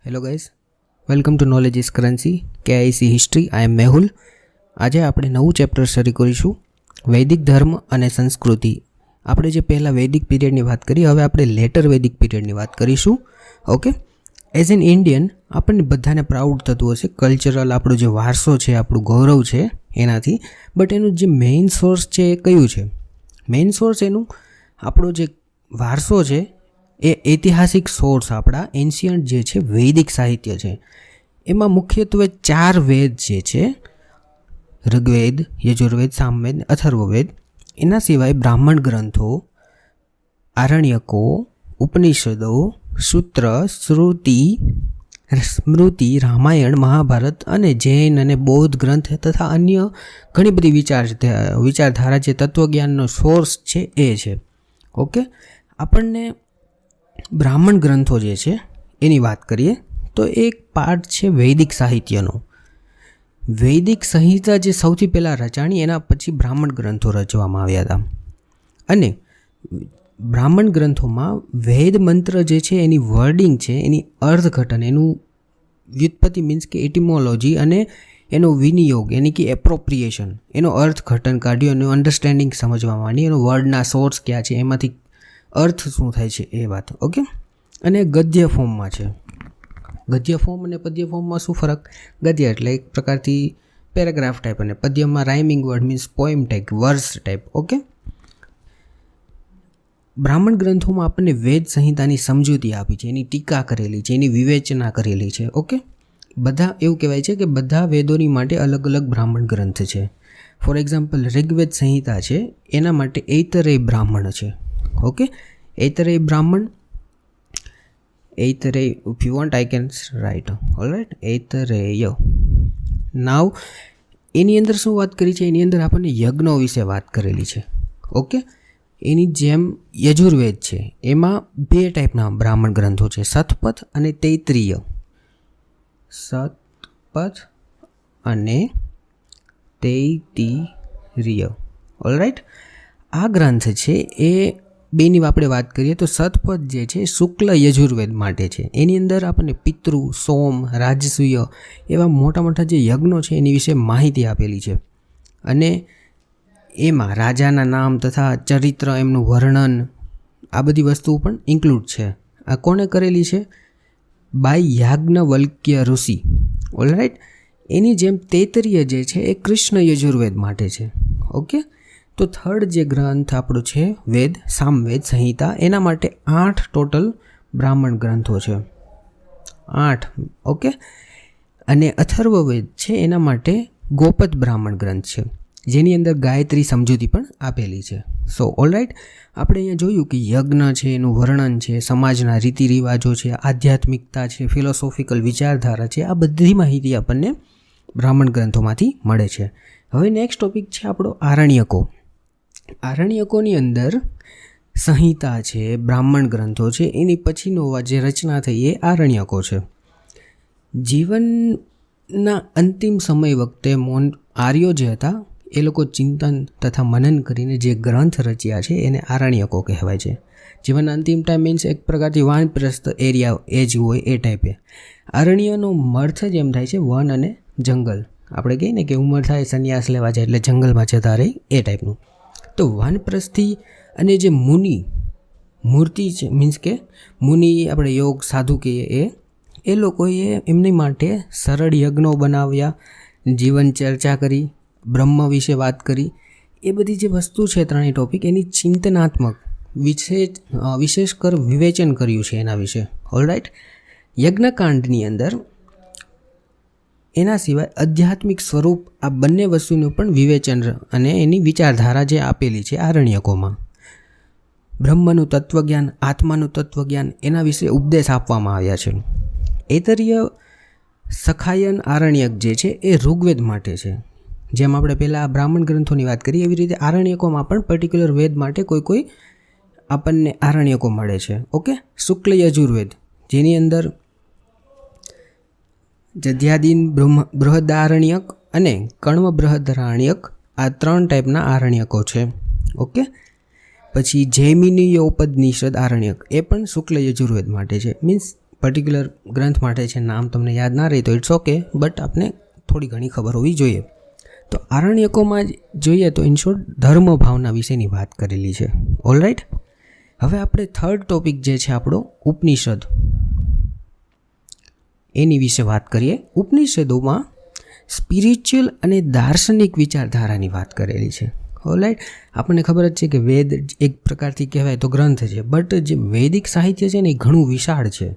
Hello guys, welcome to knowledge is currency KIC history. I am Mehul. આજે આપણે નવું chapter શરૂ કરીશું, વૈદિક ધર્મ અને સંસ્કૃતિ. આપણે જે પહેલાં વૈદિક પીરિયડની વાત કરી, હવે આપણે લેટર વૈદિક પીરિયડની વાત કરીશું. ઓકે, એઝ એન ઇન્ડિયન આપણને બધાને પ્રાઉડ થતું હશે કલ્ચરલ આપણો જે વારસો છે, આપણું ગૌરવ છે એનાથી. બટ એનું જે મેઇન સોર્સ છે એ કયું છે? મેઇન સોર્સ એનું આપણો જે વારસો છે એ ઐતિહાસિક સોર્સ આપણા એન્શિયન્ટ જે છે વૈદિક સાહિત્ય છે. એમાં મુખ્યત્વે 4 વેદ જે છે, ઋગ્વેદ, યજુર્વેદ, સામવેદ, અથર્વવેદ. એના સિવાય બ્રાહ્મણ ગ્રંથો, આરણ્યકો, ઉપનિષદો, સૂત્ર, શ્રુતિ, સ્મૃતિ, રામાયણ, મહાભારત અને જૈન અને બૌદ્ધ ગ્રંથ તથા અન્ય ઘણી બધી વિચારધારા જે તત્વજ્ઞાનનો સોર્સ છે એ છે. ઓકે, આપણને બ્રાહ્મણ ગ્રંથો જે છે એની વાત કરીએ તો એક પાર્ટ છે વૈદિક સાહિત્યનો. વૈદિક સંહિતા જે સૌથી પહેલાં રચાણી, એના પછી બ્રાહ્મણ ગ્રંથો રચવામાં આવ્યા હતા. અને બ્રાહ્મણ ગ્રંથોમાં વેદ મંત્ર જે છે એની વર્ડિંગ છે, એની અર્થઘટન, એનું વ્યુત્પત્તિ મીન્સ કે એટિમોલોજી અને એનો વિનિયોગ એની કે એપ્રોપ્રિએશન, એનો અર્થઘટન કાઢ્યો, એનું અન્ડરસ્ટેન્ડિંગ સમજવા માંડી, એનો વર્ડના સોર્સ ક્યાં છે, એમાંથી અર્થ શું થાય છે એ વાત. ઓકે, અને ગદ્ય ફોર્મમાં છે. ગદ્ય ફોર્મ અને પદ્ય ફોર્મમાં શું ફરક? ગદ્ય એટલે એક પ્રકારથી પેરેગ્રાફ ટાઈપ અને પદ્યમાં rhyming word means poem type, verse type. Okay, બ્રાહ્મણ ગ્રંથોમાં આપણને વેદ સંહિતાની સમજૂતી આપી છે, એની ટીકા કરેલી છે, એની વિવેચના કરેલી છે. ઓકે, બધા એવું કહેવાય છે કે બધા વેદોની માટે અલગ અલગ બ્રાહ્મણ ગ્રંથ છે. ફોર એક્ઝામ્પલ ઋગ્વેદ સંહિતા છે, એના માટે ઐતરેય બ્રાહ્મણ છે. ઓકે, ઐતરેય બ્રાહ્મણ, ઐતરેય, if you want I can write, all right, ઐતરેય. નાવ એની અંદર શું વાત કરી છે? એની અંદર આપણને યજ્ઞો વિશે વાત કરેલી છે. ઓકે, એની જેમ યજુર્વેદ છે, એમાં 2 ટાઈપના બ્રાહ્મણ ગ્રંથો છે, સતપથ અને તૈત્રીય. સતપથ અને તૈત્રીય, ઓલ રાઈટ. આ ગ્રંથ છે એ બેની આપણે વાત કરીએ તો સતપથ જે છે શુક્લ યજુર્વેદ માટે છે. એની અંદર આપણને પિતૃ, સોમ, રાજસૂય એવા મોટા મોટા જે યજ્ઞો છે એની વિશે માહિતી આપેલી છે. અને એમાં રાજાના નામ તથા ચરિત્ર, એમનું વર્ણન, આ બધી વસ્તુઓ પણ ઇન્ક્લુડ છે. આ કોણે કરેલી છે? બાય યાજ્ઞવલ્ક્ય ઋષિ, ઓલ રાઈટ. એની જેમ તૈત્રીય જે છે એ કૃષ્ણ યજુર્વેદ માટે છે. ઓકે, તો થર્ડ જે ગ્રંથ આપણું છે વેદ, સામવેદ સંહિતા, એના માટે 8 ટોટલ બ્રાહ્મણ ગ્રંથો છે, 8. ઓકે, અને અથર્વવેદ છે એના માટે ગોપદ બ્રાહ્મણ ગ્રંથ છે, જેની અંદર ગાયત્રી સમજૂતી પણ આપેલી છે. સો ઓલ રાઈટ, આપણે અહીંયા જોયું કે યજ્ઞ છે, એનું વર્ણન છે, સમાજના રીતિ રિવાજો છે, આધ્યાત્મિકતા છે, ફિલોસોફિકલ વિચારધારા છે, આ બધી માહિતી આપણને બ્રાહ્મણ ગ્રંથોમાંથી મળે છે. હવે નેક્સ્ટ ટોપિક છે આપણો આરણ્યકો. આરણ્યકોની અંદર સંહિતા છે, બ્રાહ્મણ ગ્રંથો છે, એની પછીનો જે રચના થઈ એ આરણ્યકો છે. જીવનના અંતિમ સમય વખતે આર્યો જે હતા એ લોકો ચિંતન તથા મનન કરીને જે ગ્રંથ રચ્યા છે એને આરણ્યકો કહેવાય છે. જીવનના અંતિમ ટાઈમ મીન્સ એક પ્રકારથી વાનપ્રસ્થ એરિયા એ જ હોય એ ટાઈપે. આરણ્યનો અર્થ જ એમ થાય છે વન અને જંગલ. આપણે કહીએ ને કે ઉંમર થાય સંન્યાસ લેવા જાય એટલે જંગલમાં જતા રહે, એ ટાઈપનું. તો વાનપ્રસ્થી અને જે મુનિ મૂર્તિ છે, મીન્સ કે મુનિ આપણે યોગ સાધુ કહીએ, એ લોકોએ એમની માટે સરળ યજ્ઞો બનાવ્યા, જીવન ચર્ચા કરી, બ્રહ્મ વિશે વાત કરી. એ બધી જે વસ્તુ છે ત્રણેય ટોપિક, એની ચિંતનાત્મક વિશેષકર વિવેચન કર્યું છે એના વિશે. ઓલ રાઈટ, યજ્ઞકાંડની અંદર એના સિવાય આધ્યાત્મિક સ્વરૂપ, આ બંને વસ્તુનું પણ વિવેચન અને એની વિચારધારા જે આપેલી છે આરણ્યકોમાં. બ્રહ્મનું તત્વજ્ઞાન, આત્માનું તત્વજ્ઞાન, એના વિશે ઉપદેશ આપવામાં આવ્યા છે. ઐતરીય સખાયન આરણ્યક જે છે એ ઋગ્વેદ માટે છે. જેમ આપણે પહેલાં બ્રાહ્મણ ગ્રંથોની વાત કરી એવી રીતે આરણ્યકોમાં પણ પર્ટિક્યુલર વેદ માટે કોઈ આપણને આરણ્યકો મળે છે. ઓકે, શુક્લ યજુર્વેદ જેની અંદર જધ્યાદીન બૃહદારણ્યક અને કર્મ બૃહદારણ્યક, આ 3 ટાઈપના આરણ્યકો છે. ઓકે, પછી જૈમિનીયોપનિષદ આરણ્યક, એ પણ શુક્લ યજુર્વેદ માટે છે. મીન્સ પર્ટિક્યુલર ગ્રંથ માટે છે, નામ તમને યાદ ના રહી તો ઇટ્સ ઓકે, બટ આપને થોડી ઘણી ખબર હોવી જોઈએ. તો આરણ્યકોમાં જોઈએ તો ઇન શોર્ટ ધર્મ ભાવના વિશેની વાત કરેલી છે. ઓલરાઈટ, હવે આપણે થર્ડ ટોપિક જે છે આપણો ઉપનિષદ, એની વિશે વાત કરીએ. ઉપનિષદોમાં સ્પિરિચ્યુઅલ અને દાર્શનિક વિચારધારાની વાત કરેલી છે. ઓલરાઈટ, આપણને ખબર જ છે કે વેદ એક પ્રકારથી કહેવાય તો ગ્રંથ છે, બટ જે વૈદિક સાહિત્ય છે ને એ ઘણું વિશાળ છે.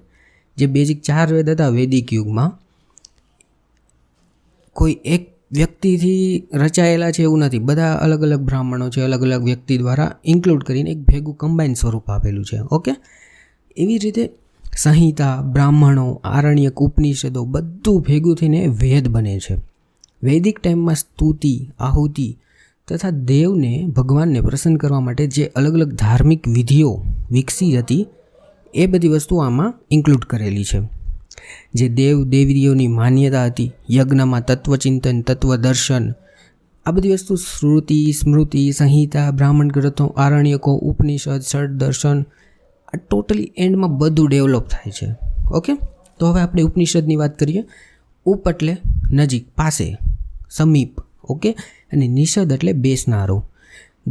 જે બેઝિક 4 વેદ હતા વૈદિક યુગમાં, કોઈ એક વ્યક્તિથી રચાયેલા છે એવું નથી, બધા અલગ અલગ બ્રાહ્મણો છે, અલગ અલગ વ્યક્તિ દ્વારા ઇન્ક્લુડ કરીને એક ભેગું કમ્બાઇન સ્વરૂપ આપેલું છે. ઓકે, એવી રીતે સંહિતા, બ્રાહ્મણો, આરણ્યક, ઉપનિષદો બધું ભેગું થઈને વેદ બને છે. વૈદિક ટાઈમમાં સ્તુતિ, આહુતિ તથા દેવને, ભગવાનને પ્રસન્ન કરવા માટે જે અલગ અલગ ધાર્મિક વિધિઓ વિકસી હતી એ બધી વસ્તુઓ આમાં ઇન્ક્લુડ કરેલી છે. જે દેવ દેવીઓની માન્યતા હતી, યજ્ઞમાં તત્વચિંતન, તત્વદર્શન, આ બધી વસ્તુ શ્રુતિ, સ્મૃતિ, સંહિતા, બ્રાહ્મણ ગ્રંથો, આરણ્યકો, ઉપનિષદ, ષડદર્શન, આ ટોટલી એન્ડમાં બધું ડેવલપ થાય છે. ઓકે, તો હવે આપણે ઉપનિષદની વાત કરીએ. ઉપ એટલે નજીક, પાસે, સમીપ. ઓકે, અને નિષદ એટલે બેસનારો.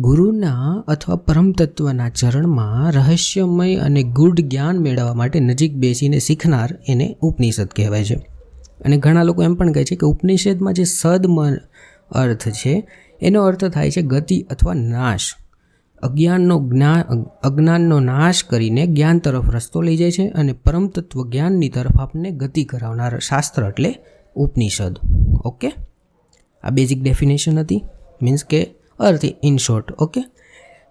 ગુરુના અથવા પરમતત્વના ચરણમાં રહસ્યમય અને ગૂઢ જ્ઞાન મેળવવા માટે નજીક બેસીને શીખનાર એને ઉપનિષદ કહેવાય છે. અને ઘણા લોકો એમ પણ કહે છે કે ઉપનિષદમાં જે સદમાં અર્થ છે એનો અર્થ થાય છે ગતિ અથવા નાશ. અજ્ઞાનનો નાશ કરીને જ્ઞાન તરફ રસ્તો લઈ જાય છે અને પરમતત્વ જ્ઞાનની તરફ આપણને ગતિ કરાવનાર શાસ્ત્ર એટલે ઉપનિષદ. ઓકે, આ બેઝિક ડેફિનેશન હતી, મીન્સ કે અર્થ ઇન શોર્ટ. ઓકે,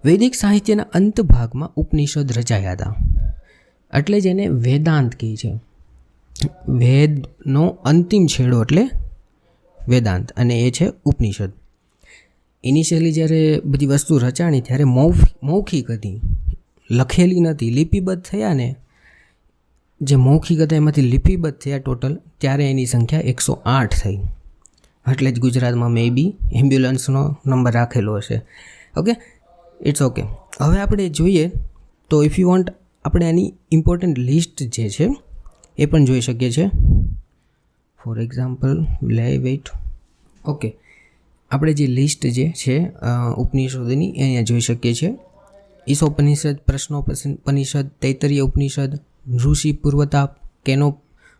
વૈદિક સાહિત્યના અંત ભાગમાં ઉપનિષદ રચાયા હતા, એટલે જ એને વેદાંત કહે છે. વેદનો અંતિમ છેડો એટલે વેદાંત, અને એ છે ઉપનિષદ. ઇનિશિયલી જ્યારે બધી વસ્તુ રચાણી ત્યારે મૌખિક હતી, લખેલી નથી. લિપિબદ્ધ થયા ને, જે મૌખિક હતા એમાંથી લિપિબદ્ધ થયા ટોટલ, ત્યારે એની સંખ્યા 108 થઈ. એટલે જ ગુજરાતમાં મે બી એમ્બ્યુલન્સનો નંબર રાખેલો હશે. Okay, it's okay. હવે આપણે જોઈએ તો ઇફ યુ વોન્ટ, આપણે આની ઇમ્પોર્ટન્ટ લિસ્ટ જે છે એ પણ જોઈ શકીએ છીએ. For example weight. ઓકે, આપણે જે લિસ્ટ જે છે ઉપનિષદોની એ અહીંયા જોઈ શકીએ છીએ. ઈશોપનિષદ, પ્રશ્નોપનિષદ, તૈતરીય ઉપનિષદ, ઋષિ પૂર્વતાપ, કેનોપ,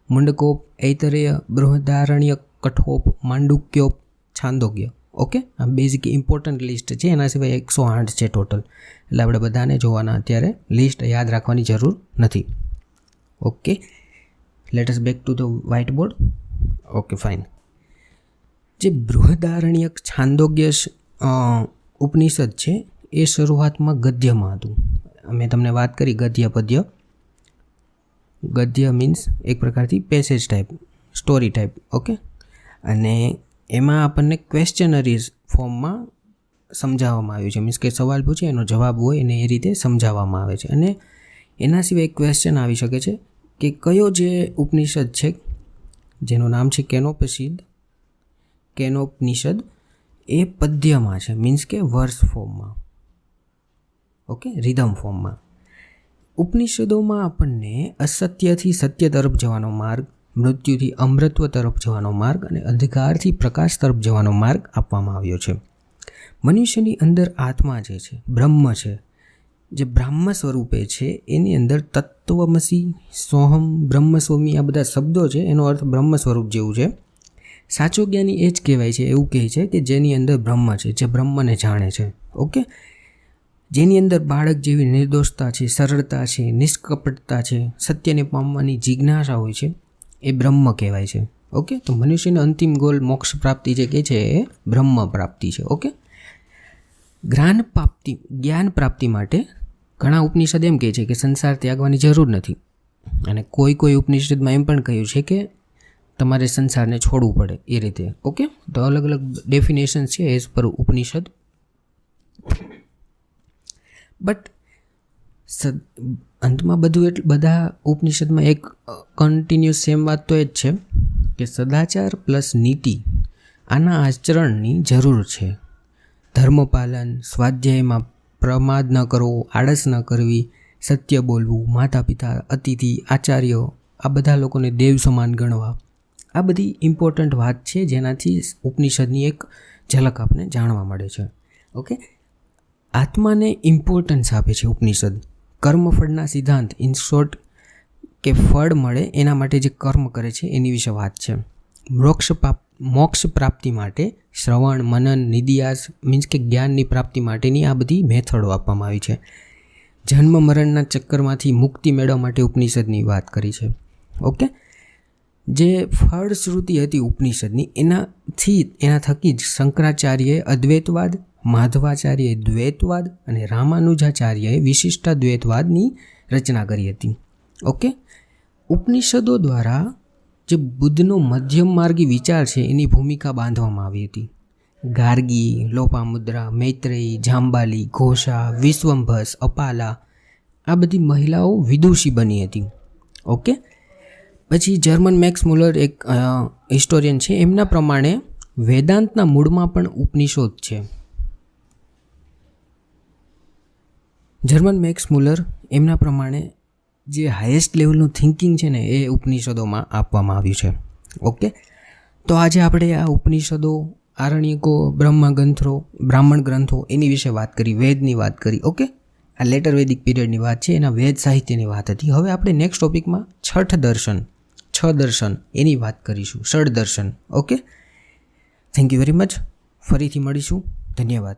મુંડકોપ, ઐતરેય, બૃહદારણ્યક, કઠોપ, માંડુક્યોપ, છાંદોગ્ય. ઓકે, આ બેઝિક ઇમ્પોર્ટન્ટ લિસ્ટ છે. એના સિવાય 108 છે ટોટલ, એટલે આપણે બધાને જોવાના, અત્યારે લિસ્ટ યાદ રાખવાની જરૂર નથી. Okay, let us back to the white board. Okay, fine. જે બૃહદારણ્યક, છાંદોગ્ય ઉપનિષદ છે એ શરૂઆતમાં ગદ્યમાં હતું. મેં તમને વાત કરી ગદ્ય પદ્ય. ગદ્ય મીન્સ એક પ્રકારથી passage type, story type. Okay, અને એમાં આપણને ક્વેશ્ચનરીઝ ફોર્મમાં સમજાવવામાં આવ્યું છે, મીન્સ કે સવાલ પૂછે એનો જવાબ હોય એને એ રીતે સમજાવવામાં આવે છે. અને એના સિવાય એક ક્વેશ્ચન આવી શકે છે કે કયો જે ઉપનિષદ છે જેનું નામ છે કેનોપનિષદ, એ પદ્યમાં છે, મીન્સ કે વર્સ ફોર્મમાં. ઓકે, રિધમ ફોર્મમાં. ઉપનિષદોમાં આપણને અસત્યથી સત્ય તરફ જવાનો માર્ગ, મૃત્યુથી અમૃતત્વ તરફ જવાનો માર્ગ અને અંધકારથી પ્રકાશ તરફ જવાનો માર્ગ આપવામાં આવ્યો છે. મનુષ્યની અંદર આત્મા જે છે, બ્રહ્મ છે, જે બ્રાહ્મ સ્વરૂપે છે, એની અંદર તત્વમસી, સોહમ, બ્રહ્મસ્વમી, આ બધા શબ્દો છે એનો અર્થ બ્રહ્મ સ્વરૂપ જેવું છે. સાચો જ્ઞાની એ જ કહેવાય છે, એવું કહે છે કે જેની અંદર બ્રહ્મ છે, જે બ્રહ્મને જાણે છે. ઓકે, જેની અંદર બાળક જેવી નિર્દોષતા છે, સરળતા છે, નિષ્કપટતા છે, સત્યને પામવાની જિજ્ઞાસા હોય છે, એ બ્રહ્મ કહેવાય છે. ઓકે, તો મનુષ્યનો અંતિમ ગોલ મોક્ષ પ્રાપ્તિ જે કહે છે એ બ્રહ્મ પ્રાપ્તિ છે. ઓકે, જ્ઞાન પ્રાપ્તિ માટે ઘણા ઉપનિષદ એમ કહે છે કે સંસાર ત્યાગવાની જરૂર નથી, અને કોઈ ઉપનિષદમાં એમ પણ કહ્યું છે કે તમારે સંસારને છોડવું પડે એ રીતે. ઓકે, તો અલગ અલગ ડેફિનેશન છે એઝ પર ઉપનિષદ. બટ અંતમાં બધા ઉપનિષદમાં એક કન્ટિન્યુઅસ સેમ વાત તો એ જ છે કે સદાચાર પ્લસ નીતિ, આના આચરણની જરૂર છે. ધર્મપાલન, સ્વાધ્યાયમાં પ્રમાદ ન કરવો, આળસ ન કરવી, સત્ય બોલવું, માતા પિતા, અતિથિ, આચાર્ય, આ બધા લોકોને દેવ સમાન ગણવા, આ બધી ઇમ્પોર્ટન્ટ વાત છે જેનાથી ઉપનિષદની એક ઝલક આપણને જાણવા મળે છે. ઓકે, આત્માને ઇમ્પોર્ટન્સ આપે છે ઉપનિષદ. કર્મફળના સિદ્ધાંત, ઇન શોર્ટ કે ફળ મળે એના માટે જે કર્મ કરે છે એની વિશે વાત છે. મોક્ષ પ્રાપ્તિ માટે શ્રવણ, મનન, નિધિયાસ મીન્સ કે જ્ઞાનની પ્રાપ્તિ માટેની આ બધી મેથડો આપવામાં આવી છે. જન્મ મરણના ચક્કરમાંથી મુક્તિ મેળવવા માટે ઉપનિષદની વાત કરી છે. ઓકે, જે ફળશ્રુતિ હતી ઉપનિષદની એના થકી જ શંકરાચાર્યએ અદ્વૈતવાદ, માધવાચાર્યએ દ્વૈતવાદ અને રામાનુજાચાર્યએ વિશિષ્ટાદ્વૈતવાદની રચના કરી હતી. ઓકે, ઉપનિષદો દ્વારા જે બુદ્ધનો મધ્યમ માર્ગી વિચાર છે એની ભૂમિકા બાંધવામાં આવી હતી. ગાર્ગી, લોપામુદ્રા, મૈત્રેયી, જાંબાલી, ઘોષા, વિશ્વંભસ, અપાલા આ બધી મહિલાઓ વિદુષી બની હતી. ઓકે, પછી જર્મન મેક્સ મુલર એક હિસ્ટોરિયન છે, એમના પ્રમાણે વેદાંતના મૂળમાં પણ ઉપનિષદ છે. જર્મન મેક્સ મુલર એમના પ્રમાણે જે હાઈએસ્ટ લેવલનું થિંકિંગ છે ને એ ઉપનિષદોમાં આપવામાં આવ્યું છે. ઓકે, તો આજે આપણે આ ઉપનિષદો, આરણ્યકો, બ્રાહ્મણ ગ્રંથો એની વિશે વાત કરી, વેદની વાત કરી. ઓકે, આ લેટર વૈદિક પીરિયડની વાત છે, એના વેદ સાહિત્યની વાત હતી. હવે આપણે નેક્સ્ટ ટોપિકમાં છ દર્શન એની વાત કરીશું, ષડ દર્શન. Okay, thank you very much. ફરીથી મળીશું. ધન્યવાદ.